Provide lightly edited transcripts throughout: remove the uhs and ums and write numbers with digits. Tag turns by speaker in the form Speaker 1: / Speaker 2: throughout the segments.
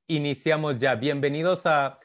Speaker 1: Iniciamos ya. Bienvenidos a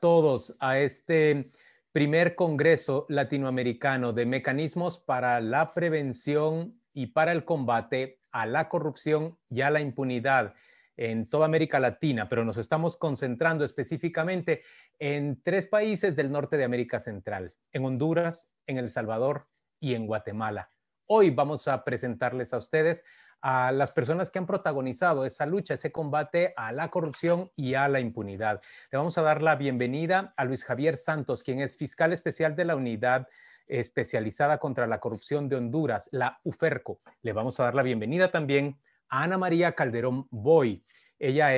Speaker 1: todos a este primer Congreso Latinoamericano de Mecanismos para la Prevención y para el Combate a la Corrupción y a la Impunidad en toda América Latina, pero nos estamos concentrando específicamente en 3 países del norte de América Central, en Honduras, en El Salvador y en Guatemala. Hoy vamos a presentarles a ustedes a las personas que han protagonizado esa lucha, ese combate a la corrupción y a la impunidad. Le vamos a dar la bienvenida a Luis Javier Santos, quien es fiscal especial de la Unidad Especializada contra la Corrupción de Honduras, la UFERCO. Le vamos a dar la bienvenida también a Ana María Calderón Boy. Ella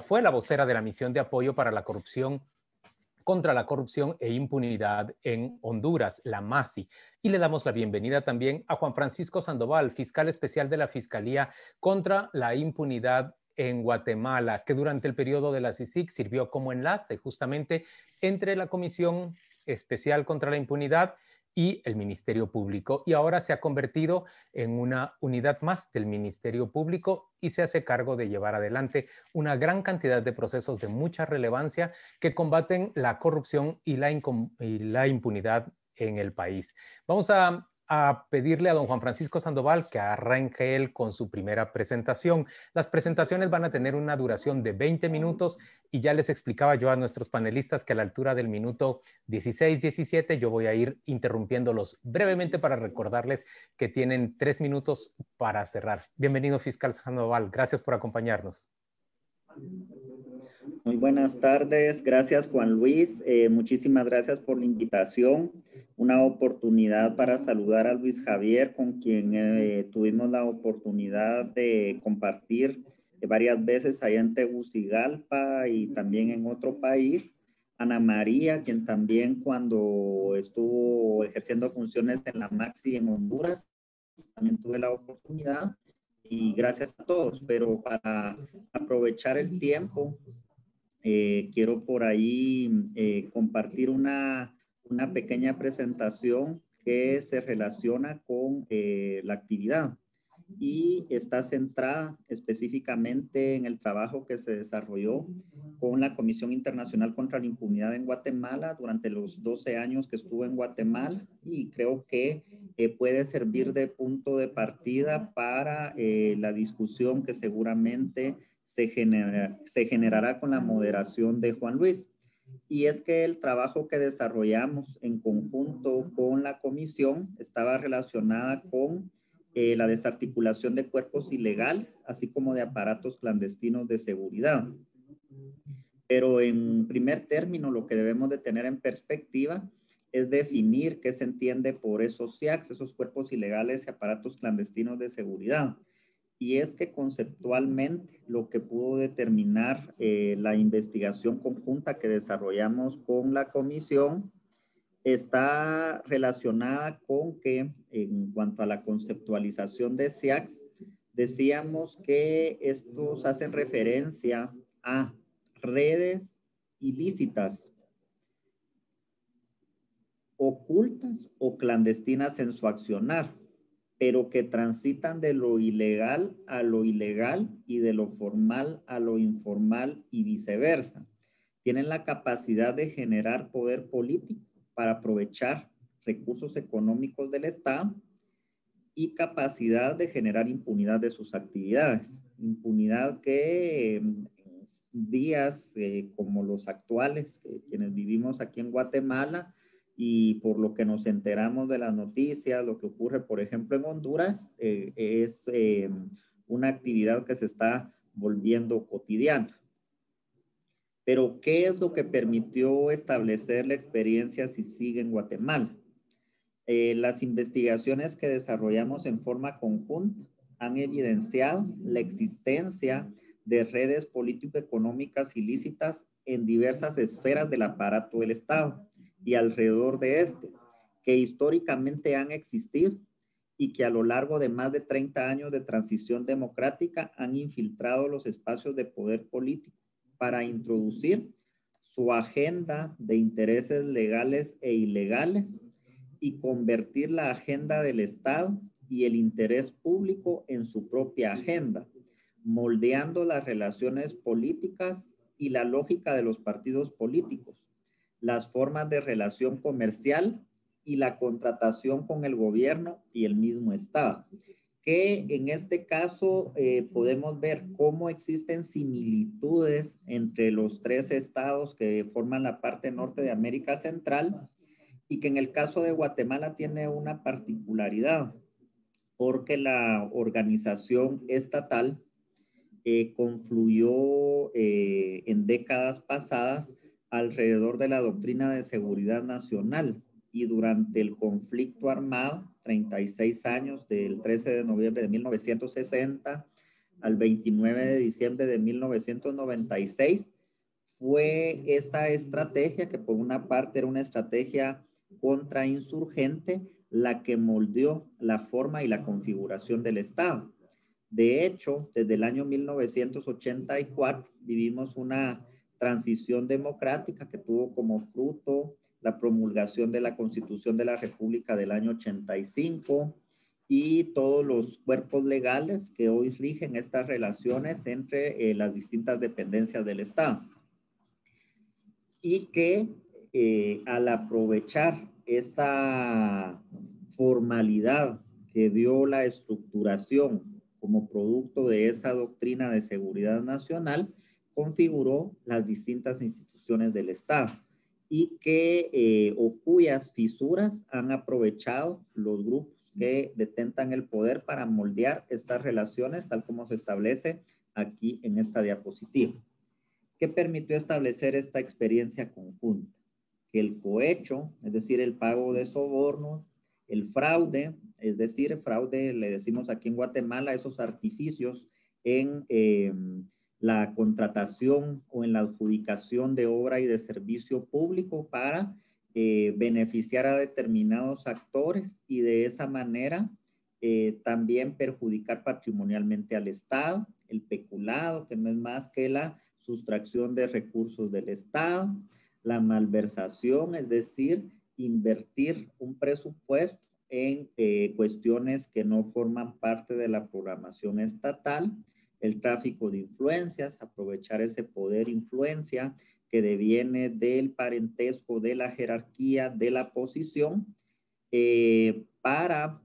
Speaker 1: fue la vocera de la Misión de Apoyo para la Corrupción contra la Corrupción e Impunidad en Honduras, la MASI. Y le damos la bienvenida también a Juan Francisco Sandoval, fiscal especial de la Fiscalía contra la Impunidad en Guatemala, que durante el periodo de la CICIG sirvió como enlace justamente entre la Comisión Especial contra la Impunidad y el Ministerio Público, y ahora se ha convertido en una unidad más del Ministerio Público y se hace cargo de llevar adelante una gran cantidad de procesos de mucha relevancia que combaten la corrupción y la impunidad en el país. Vamos a pedirle a don Juan Francisco Sandoval que arranque él con su primera presentación. Las presentaciones van a tener una duración de 20 minutos y ya les explicaba yo a nuestros panelistas que a la altura del minuto 16, 17 yo voy a ir interrumpiéndolos brevemente para recordarles que tienen 3 minutos para cerrar. Bienvenido, fiscal Sandoval. Gracias por acompañarnos.
Speaker 2: Muy buenas tardes, gracias Juan Luis, muchísimas gracias por la invitación, una oportunidad para saludar a Luis Javier, con quien tuvimos la oportunidad de compartir varias veces allá en Tegucigalpa y también en otro país. Ana María, quien también cuando estuvo ejerciendo funciones en la MAXI en Honduras, también tuve la oportunidad, y gracias a todos, pero para aprovechar el tiempo, quiero por ahí compartir una pequeña presentación que se relaciona con la actividad y está centrada específicamente en el trabajo que se desarrolló con la Comisión Internacional contra la Impunidad en Guatemala durante los 12 años que estuvo en Guatemala, y creo que puede servir de punto de partida para la discusión que seguramente se generará con la moderación de Juan Luis. Y es que el trabajo que desarrollamos en conjunto con la comisión estaba relacionada con la desarticulación de cuerpos ilegales, así como de aparatos clandestinos de seguridad. Pero en primer término, lo que debemos de tener en perspectiva es definir qué se entiende por esos CIACs, esos cuerpos ilegales y aparatos clandestinos de seguridad. Y es que conceptualmente lo que pudo determinar la investigación conjunta que desarrollamos con la comisión está relacionada con que en cuanto a la conceptualización de CIACs, decíamos que estos hacen referencia a redes ilícitas, ocultas o clandestinas en su accionar, pero que transitan de lo ilegal a lo ilegal y de lo formal a lo informal y viceversa. Tienen la capacidad de generar poder político para aprovechar recursos económicos del Estado y capacidad de generar impunidad de sus actividades. Impunidad que en días como los actuales, quienes vivimos aquí en Guatemala, y por lo que nos enteramos de las noticias, lo que ocurre, por ejemplo, en Honduras, es una actividad que se está volviendo cotidiana. Pero, ¿qué es lo que permitió establecer la experiencia CICIG en Guatemala? Las investigaciones que desarrollamos en forma conjunta han evidenciado la existencia de redes político-económicas ilícitas en diversas esferas del aparato del Estado y alrededor de este, que históricamente han existido y que a lo largo de más de 30 años de transición democrática han infiltrado los espacios de poder político para introducir su agenda de intereses legales e ilegales y convertir la agenda del Estado y el interés público en su propia agenda, moldeando las relaciones políticas y la lógica de los partidos políticos, las formas de relación comercial y la contratación con el gobierno y el mismo Estado. Que en este caso podemos ver cómo existen similitudes entre los tres estados que forman la parte norte de América Central, y que en el caso de Guatemala tiene una particularidad, porque la organización estatal confluyó en décadas pasadas alrededor de la doctrina de seguridad nacional, y durante el conflicto armado, 36 años, del 13 de noviembre de 1960 al 29 de diciembre de 1996, fue esta estrategia, que por una parte era una estrategia contrainsurgente, la que moldeó la forma y la configuración del Estado. De hecho, desde el año 1984 vivimos una transición democrática que tuvo como fruto la promulgación de la Constitución de la República del año 85 y todos los cuerpos legales que hoy rigen estas relaciones entre las distintas dependencias del Estado. Y que al aprovechar esa formalidad que dio la estructuración como producto de esa doctrina de seguridad nacional, configuró las distintas instituciones del Estado, y que o cuyas fisuras han aprovechado los grupos que detentan el poder para moldear estas relaciones tal como se establece aquí en esta diapositiva. ¿Qué permitió establecer esta experiencia conjunta? Que el cohecho, es decir, el pago de sobornos, el fraude, es decir, fraude le decimos aquí en Guatemala, esos artificios en la contratación o en la adjudicación de obra y de servicio público para beneficiar a determinados actores y de esa manera también perjudicar patrimonialmente al Estado, el peculado, que no es más que la sustracción de recursos del Estado, la malversación, es decir, invertir un presupuesto en cuestiones que no forman parte de la programación estatal, el tráfico de influencias, aprovechar ese poder influencia que deviene del parentesco, de la jerarquía, de la posición, para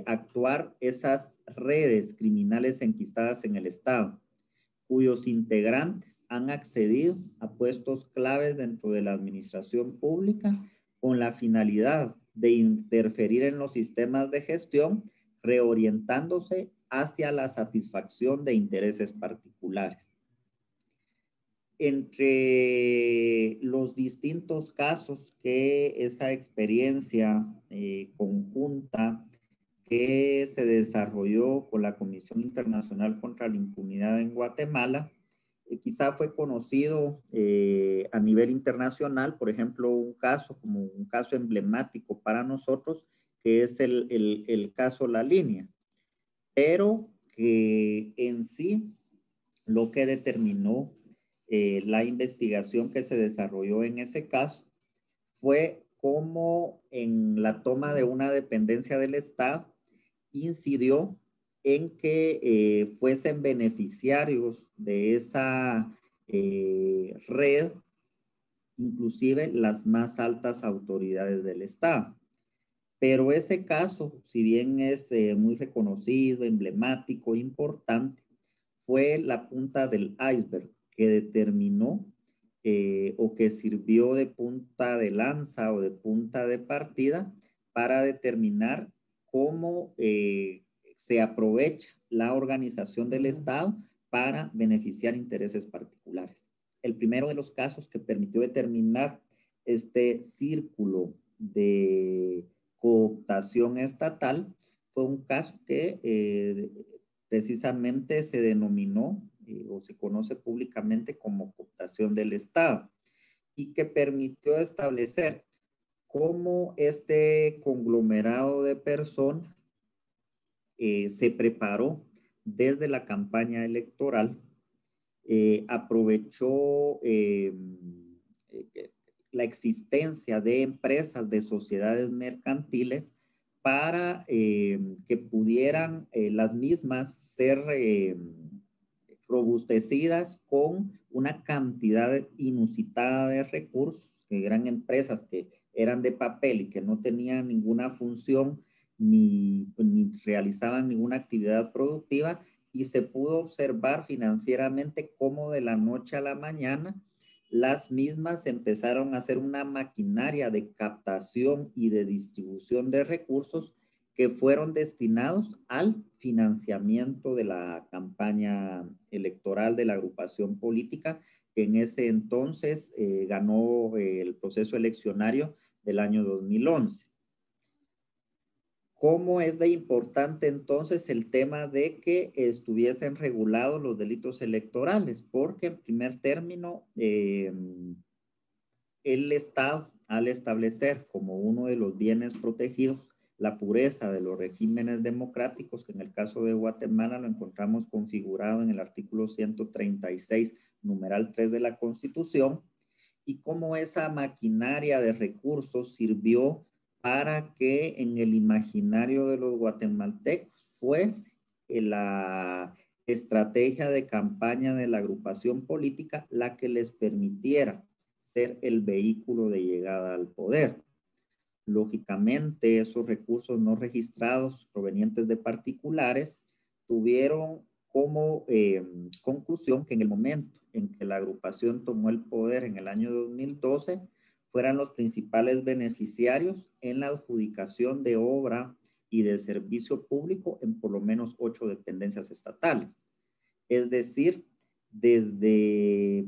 Speaker 2: actuar esas redes criminales enquistadas en el Estado, cuyos integrantes han accedido a puestos claves dentro de la administración pública con la finalidad de interferir en los sistemas de gestión, reorientándose hacia la satisfacción de intereses particulares. Entre los distintos casos que esa experiencia conjunta que se desarrolló con la Comisión Internacional contra la Impunidad en Guatemala, quizá fue conocido a nivel internacional, por ejemplo, como un caso emblemático para nosotros, que es el caso La Línea, pero que en sí lo que determinó la investigación que se desarrolló en ese caso fue cómo en la toma de una dependencia del Estado incidió en que fuesen beneficiarios de esa red, inclusive las más altas autoridades del Estado. Pero ese caso, si bien es muy reconocido, emblemático, importante, fue la punta del iceberg que determinó o que sirvió de punta de lanza o de punta de partida para determinar cómo se aprovecha la organización del Estado para beneficiar intereses particulares. El primero de los casos que permitió determinar este círculo de cooptación estatal fue un caso que precisamente se denominó o se conoce públicamente como cooptación del Estado, y que permitió establecer cómo este conglomerado de personas se preparó desde la campaña electoral, aprovechó la existencia de empresas, de sociedades mercantiles, para que pudieran las mismas ser robustecidas con una cantidad inusitada de recursos, que eran empresas que eran de papel y que no tenían ninguna función ni realizaban ninguna actividad productiva, y se pudo observar financieramente cómo de la noche a la mañana las mismas empezaron a hacer una maquinaria de captación y de distribución de recursos que fueron destinados al financiamiento de la campaña electoral de la agrupación política que en ese entonces ganó el proceso eleccionario del año 2011. ¿Cómo es de importante entonces el tema de que estuviesen regulados los delitos electorales? Porque en primer término, el Estado, al establecer como uno de los bienes protegidos la pureza de los regímenes democráticos, que en el caso de Guatemala lo encontramos configurado en el artículo 136, numeral 3 de la Constitución, y cómo esa maquinaria de recursos sirvió para que en el imaginario de los guatemaltecos fuese la estrategia de campaña de la agrupación política la que les permitiera ser el vehículo de llegada al poder. Lógicamente, esos recursos no registrados provenientes de particulares tuvieron como conclusión que en el momento en que la agrupación tomó el poder en el año 2012, fueran los principales beneficiarios en la adjudicación de obra y de servicio público en por lo menos 8 dependencias estatales. Es decir, desde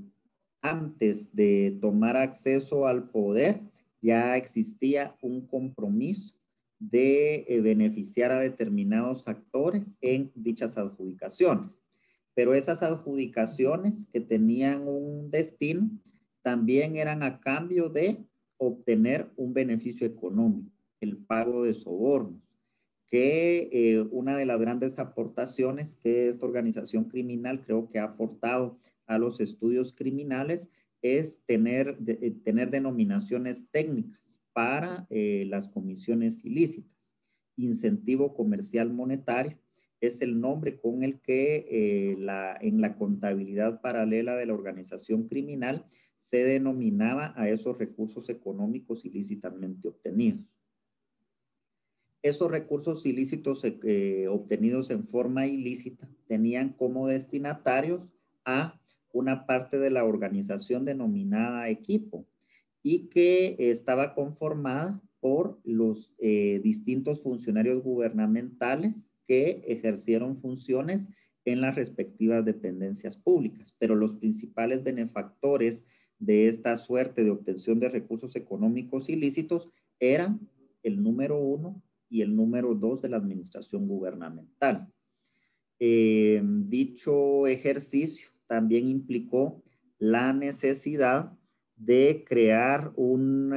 Speaker 2: antes de tomar acceso al poder, ya existía un compromiso de beneficiar a determinados actores en dichas adjudicaciones. Pero esas adjudicaciones que tenían un destino también eran a cambio de obtener un beneficio económico, el pago de sobornos, que una de las grandes aportaciones que esta organización criminal creo que ha aportado a los estudios criminales es tener denominaciones técnicas para las comisiones ilícitas. Incentivo comercial monetario es el nombre con el que en la contabilidad paralela de la organización criminal se denominaba a esos recursos económicos ilícitamente obtenidos. Esos recursos ilícitos obtenidos en forma ilícita tenían como destinatarios a una parte de la organización denominada equipo y que estaba conformada por los distintos funcionarios gubernamentales que ejercieron funciones en las respectivas dependencias públicas. Pero los principales benefactores de esta suerte de obtención de recursos económicos ilícitos eran el número 1 y el número 2 de la administración gubernamental. Dicho ejercicio también implicó la necesidad de crear un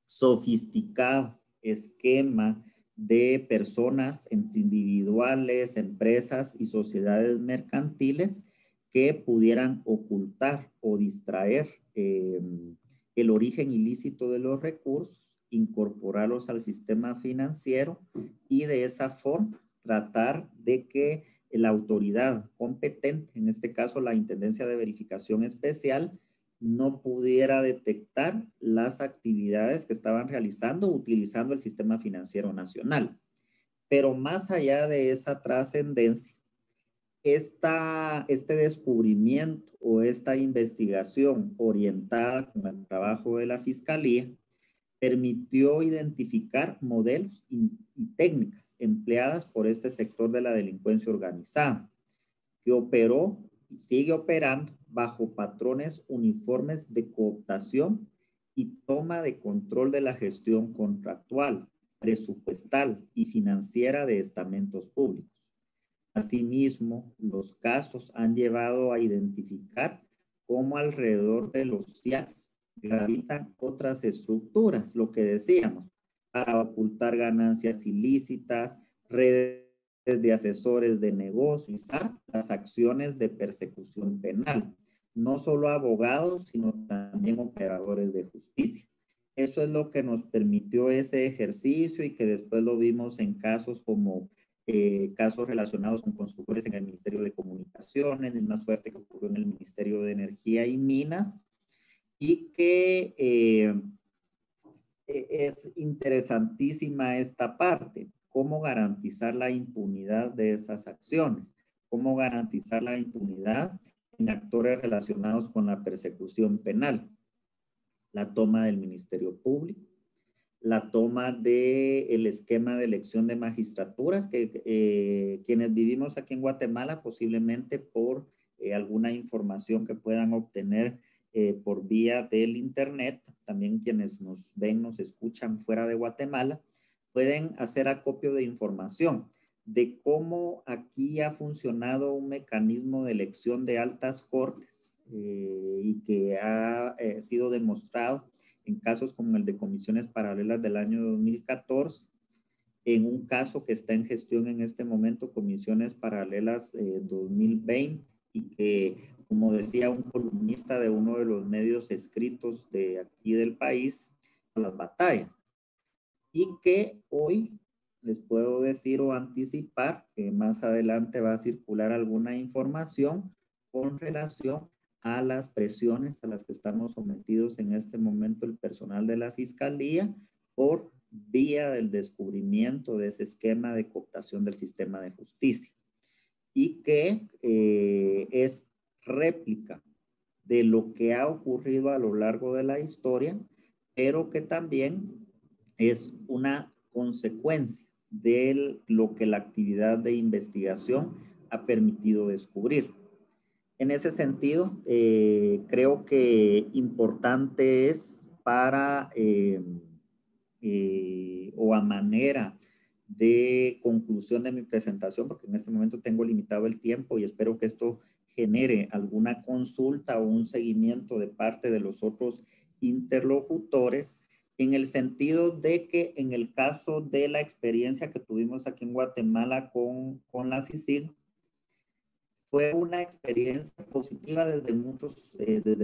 Speaker 2: sofisticado esquema de personas entre individuales, empresas y sociedades mercantiles que pudieran ocultar o distraer el origen ilícito de los recursos, incorporarlos al sistema financiero y de esa forma tratar de que la autoridad competente, en este caso la Intendencia de Verificación Especial, no pudiera detectar las actividades que estaban realizando utilizando el sistema financiero nacional. Pero más allá de esa trascendencia, este descubrimiento o esta investigación orientada con el trabajo de la Fiscalía permitió identificar modelos y técnicas empleadas por este sector de la delincuencia organizada, que operó y sigue operando bajo patrones uniformes de cooptación y toma de control de la gestión contractual, presupuestal y financiera de estamentos públicos. Asimismo, los casos han llevado a identificar cómo alrededor de los CIACs gravitan otras estructuras, lo que decíamos, para ocultar ganancias ilícitas, redes de asesores de negocios, las acciones de persecución penal, no solo abogados, sino también operadores de justicia. Eso es lo que nos permitió ese ejercicio y que después lo vimos en casos como casos relacionados con constructores en el Ministerio de Comunicaciones, el más fuerte que ocurrió en el Ministerio de Energía y Minas, y que es interesantísima esta parte, cómo garantizar la impunidad de esas acciones, cómo garantizar la impunidad en actores relacionados con la persecución penal, la toma del Ministerio Público, la toma del esquema de elección de magistraturas, que quienes vivimos aquí en Guatemala, posiblemente por alguna información que puedan obtener por vía del internet, también quienes nos ven, nos escuchan fuera de Guatemala, pueden hacer acopio de información de cómo aquí ha funcionado un mecanismo de elección de altas cortes y que ha sido demostrado en casos como el de comisiones paralelas del año 2014, en un caso que está en gestión en este momento, comisiones paralelas 2020, y que, como decía un columnista de uno de los medios escritos de aquí del país, las batallas, y que hoy les puedo decir o anticipar que más adelante va a circular alguna información con relación a las presiones a las que estamos sometidos en este momento el personal de la Fiscalía por vía del descubrimiento de ese esquema de cooptación del sistema de justicia, y que es réplica de lo que ha ocurrido a lo largo de la historia, pero que también es una consecuencia de lo que la actividad de investigación ha permitido descubrir. En ese sentido, creo que importante es para, o a manera de conclusión de mi presentación, porque en este momento tengo limitado el tiempo y espero que esto genere alguna consulta o un seguimiento de parte de los otros interlocutores, en el sentido de que en el caso de la experiencia que tuvimos aquí en Guatemala con la CICIG, fue una experiencia positiva desde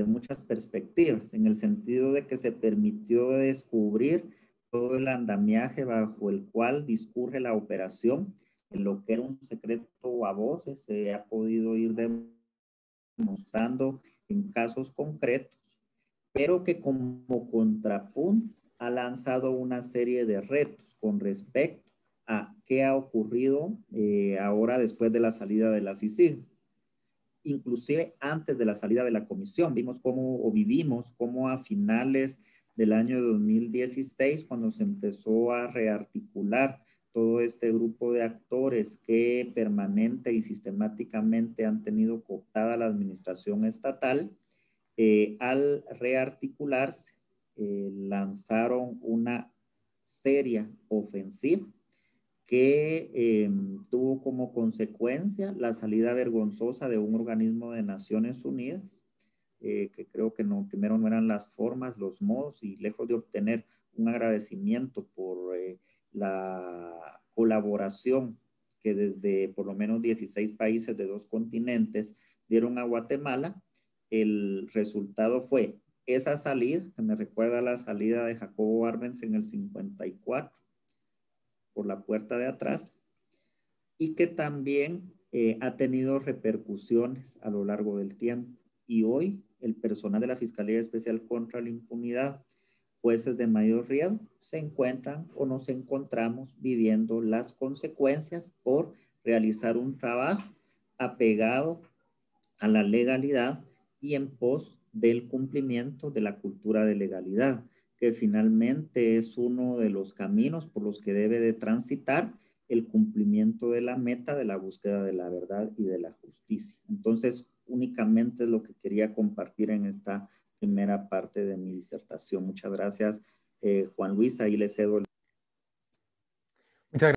Speaker 2: muchas perspectivas, en el sentido de que se permitió descubrir todo el andamiaje bajo el cual discurre la operación, en lo que era un secreto a voces, se ha podido ir demostrando en casos concretos, pero que como contrapunto ha lanzado una serie de retos con respecto a qué ha ocurrido ahora después de la salida de la CICIG. Inclusive antes de la salida de la comisión, vimos cómo, o vivimos cómo a finales del año 2016, cuando se empezó a rearticular todo este grupo de actores que permanente y sistemáticamente han tenido cooptada la administración estatal, al rearticularse, lanzaron una seria ofensiva que tuvo como consecuencia la salida vergonzosa de un organismo de Naciones Unidas, que creo que no, primero no eran las formas, los modos, y lejos de obtener un agradecimiento por la colaboración que desde por lo menos 16 países de 2 continentes dieron a Guatemala, el resultado fue esa salida, que me recuerda a la salida de Jacobo Arbenz en el 54, por la puerta de atrás, y que también ha tenido repercusiones a lo largo del tiempo. Y hoy el personal de la Fiscalía Especial contra la Impunidad, jueces de mayor riesgo, se encuentran o nos encontramos viviendo las consecuencias por realizar un trabajo apegado a la legalidad y en pos del cumplimiento de la cultura de legalidad, que finalmente es uno de los caminos por los que debe de transitar el cumplimiento de la meta de la búsqueda de la verdad y de la justicia. Entonces, únicamente es lo que quería compartir en esta primera parte de mi disertación. Muchas gracias, Juan Luis. Ahí le cedo el...
Speaker 1: Muchas